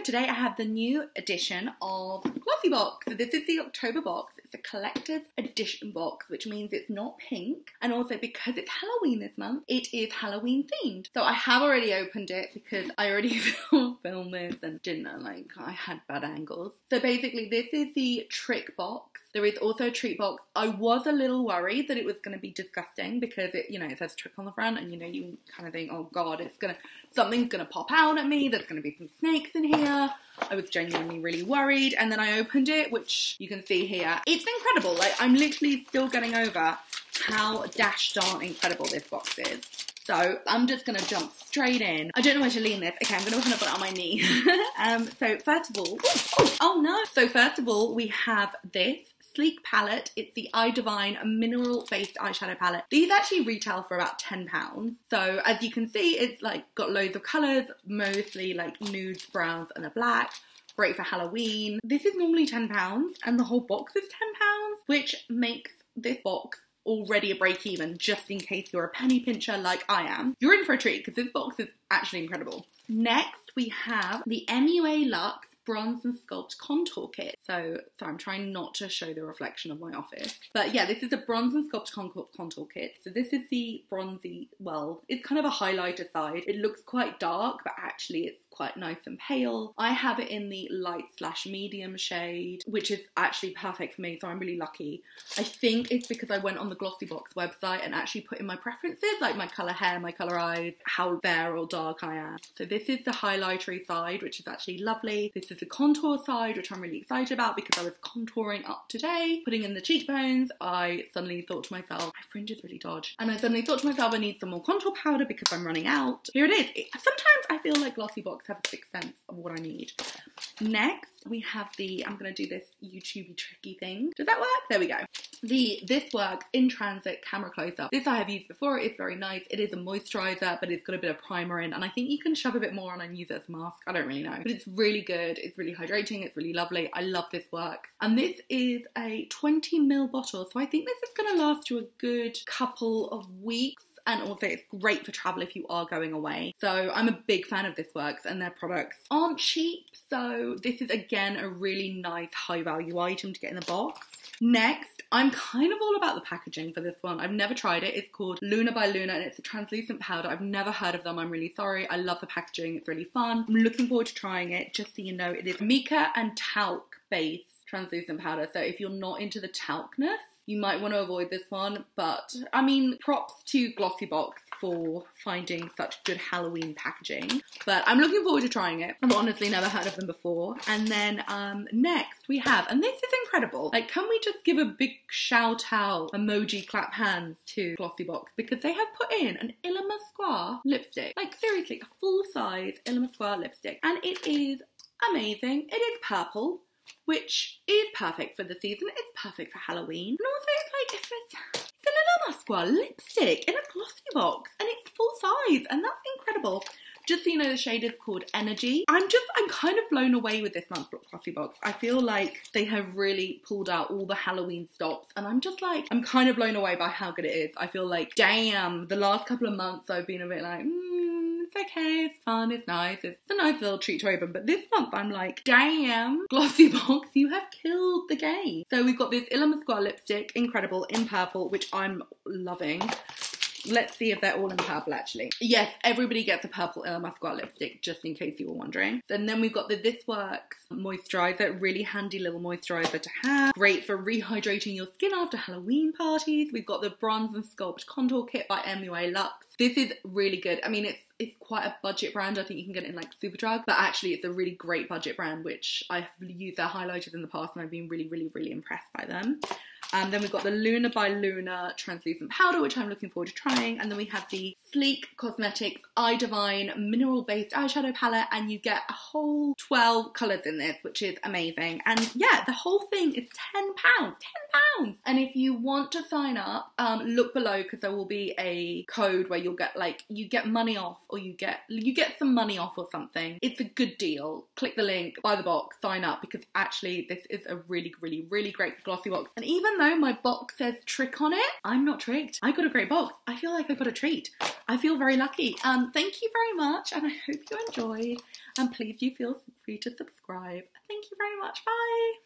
today I have the new edition of Glossybox. So this is the October box. It's a collector's edition box, which means it's not pink. And also because it's Halloween this month, it is Halloween themed. So I have already opened it because I already filmed this and didn't know, like, I had bad angles. So basically this is the trick box. There is also a treat box. I was a little worried that it was going to be disgusting because it, you know, it says trick on the front and, you know, you kind of think, oh God, something's going to pop out at me. There's going to be some snakes in here. I was genuinely really worried. And then I opened it, which you can see here. It's incredible. Like, I'm literally still getting over how dash darn incredible this box is. So I'm just going to jump straight in. I don't know where to lean this. Okay, I'm going to put it on my knee. So first of all, oh no. So first of all, we have this sleek palette. It's the I Divine mineral based eyeshadow palette. These actually retail for about £10. So as you can see, it's like got loads of colours, mostly like nudes, browns and a black. Great for Halloween. This is normally £10 and the whole box is £10, which makes this box already a break even, just in case you're a penny pincher like I am. You're in for a treat because this box is actually incredible. Next we have the MUA Luxe Bronze and Sculpt Contour Kit. So I'm trying not to show the reflection of my office. But yeah, this is a Bronze and Sculpt Contour Kit. So this is the bronzy, well, it's kind of a highlighter side. It looks quite dark, but actually it's quite nice and pale. I have it in the light/medium shade, which is actually perfect for me, so I'm really lucky. I think it's because I went on the Glossybox website and actually put in my preferences, like my colour hair, my colour eyes, how fair or dark I am. So this is the highlightery side, which is actually lovely. This is the contour side, which I'm really excited about because I was contouring up today, putting in the cheekbones. I suddenly thought to myself, my fringe is really dodgy. And I suddenly thought to myself, I need some more contour powder because I'm running out. Here it is. Sometimes I feel like Glossybox have a sixth sense of what I need. Next, we have the, I'm going to do this YouTubey tricky thing. Does that work? There we go. This Works In Transit Camera Close-Up. This I have used before. It's very nice. It is a moisturiser, but it's got a bit of primer in, and I think you can shove a bit more on and use it as a mask. I don't really know, but it's really good. It's really hydrating. It's really lovely. I love this Works. And this is a 20ml bottle, so I think this is going to last you a good couple of weeks. And also it's great for travel if you are going away. So I'm a big fan of this Works, and their products aren't cheap. So this is again a really nice high value item to get in the box. Next, I'm kind of all about the packaging for this one. I've never tried it. It's called Luna by Luna and it's a translucent powder. I've never heard of them. I'm really sorry. I love the packaging. It's really fun. I'm looking forward to trying it. Just so you know, it is mica and talc based translucent powder. So if you're not into the talcness, you might want to avoid this one, but I mean, props to Glossybox for finding such good Halloween packaging. But I'm looking forward to trying it. I've honestly never heard of them before. And then next we have, and this is incredible, like, can we just give a big shout out, emoji clap hands to Glossybox, because they have put in an Illa Masquer lipstick. Like seriously, a full size Illa Masquer lipstick. And it is amazing. It is purple, which is perfect for the season. It's perfect for Halloween. And also it's an Illa Masquer lipstick in a Glossybox and it's full size, and that's incredible. Just so you know, the shade is called Energy. I'm kind of blown away with this month's Glossybox. I feel like they have really pulled out all the Halloween stops, and I'm just like, I'm kind of blown away by how good it is. I feel like, damn, the last couple of months I've been a bit like, it's okay, it's fun, it's nice, it's a nice little treat to open. But this month I'm like, damn, Glossybox, you have killed the game. So we've got this Illa Masquer lipstick, incredible, in purple, which I'm loving. Let's see if they're all in purple actually. Yes, everybody gets a purple Illa Masquer lipstick, just in case you were wondering. And then we've got the This Works moisturiser, really handy little moisturiser to have. Great for rehydrating your skin after Halloween parties. We've got the Bronze and Sculpt Contour Kit by MUA Luxe. This is really good. I mean, it's quite a budget brand. I think you can get it in like Superdrug, but actually it's a really great budget brand, which I've used their highlighters in the past and I've been really, really, really impressed by them. And then we've got the Luna by Luna translucent powder, which I'm looking forward to trying. And then we have the Sleek Cosmetics I Divine mineral based eyeshadow palette, and you get a whole 12 colours in this, which is amazing. And yeah, the whole thing is £10. £10! And if you want to sign up, look below because there will be a code where you'll get you get money off, or you get some money off or something. It's a good deal. Click the link, buy the box, sign up, because actually this is a really, really, really great Glossybox. And even though my box says trick on it, I'm not tricked. I got a great box. I feel like I got a treat. I feel very lucky. Thank you very much, and I hope you enjoyed. And please do feel free to subscribe. Thank you very much. Bye.